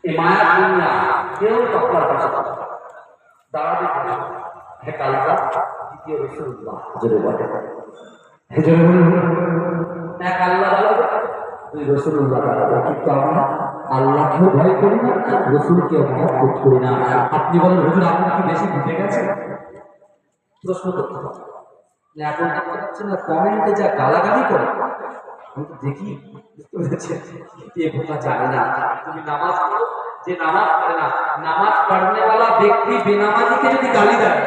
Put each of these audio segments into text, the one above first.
এই মায়া দুনিয়া কেউ তকলার পাশে দাঁড়াতে পারে এক আল্লাহ দ্বিতীয় রাসূলুল্লাহ জোরে বলে এক আল্লাহ দুই রাসূলুল্লাহ কিন্তু আমরা আল্লাহকেও ভয় করি না রাসূলকেও মহব্বত করি না। আপনি বলেন হুজুর আপনি কি বেশি বুঝে গেছেন? প্রশ্ন করতে হবে। এখন দেখতে পাচ্ছেন না কমেন্টে যা গালাগালি করে আমি তো দেখি জানে না তুমি নামাজ পড়ো যে নামাজ পড়ে না নামাজ পড়নেওয়ালা ব্যক্তি বেনামাজিকে যদি গালি দেয়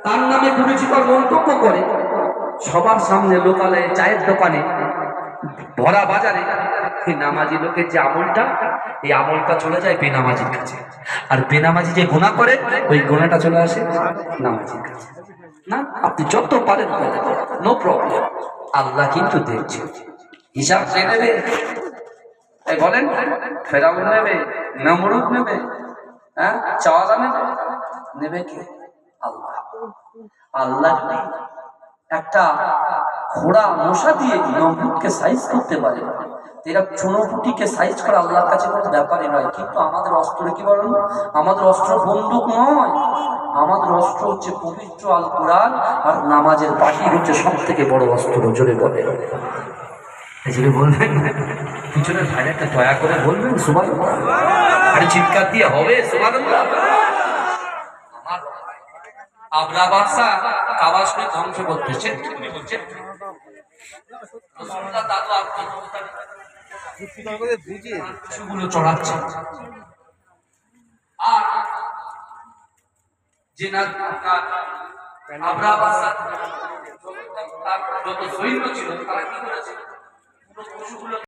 তার নামে কুরুচিকর মন্তব্য করে সবার সামনে লোকালয়ে চায়ের দোকানে ভরা বাজারে এই নামাজি লোকের যে আমলটা এই আমলটা চলে যায় বেনামাজির কাছে আর বেনামাজি যে গুনাহ করে ওই গুনাহটা চলে আসে নামাজির কাছে। না আপনি যত পারেন নো প্রবলেম আল্লাহ কিন্তু দেখছে হিসাব নেবে বলেন ফেরাউন নেবে নমরুদ নেবে হ্যাঁ চাওয়ালা নেবে নেবে কে আল্লাহ। আল্লাহ একটা ঘোড়া মশা দিয়ে নমরুদকে সাইজ করতে পারে এরা চুনোপুটিকে সাইজ করা আল্লাহর কাছে কোনো ব্যাপারই নয়। কিন্তু আমাদের অস্ত্র কি বলেন আমাদের অস্ত্র বন্দুক নয় আমাদের অস্ত্র হচ্ছে পবিত্র আল কোরআন আর নামাজের পাটি হচ্ছে সব থেকে বড় অস্ত্র জোরে বলে জোরে বলবেন পিছনের ভাইরা একটা দয়া করে বলবেন সুবহানাল্লাহ আরে চিৎকার দিয়ে হবে সুবহানাল্লাহ। আমার আবরা বাদশা কাবাসকে ধ্বংস করতেছে বলছে রাসূলুল্লাহ দাদু আপনি চড়াচ্ছে আর যে না আপনার আবরা বাদশা যত সৈন্য ছিল তারা কি করেছে পুরো পশুগুলো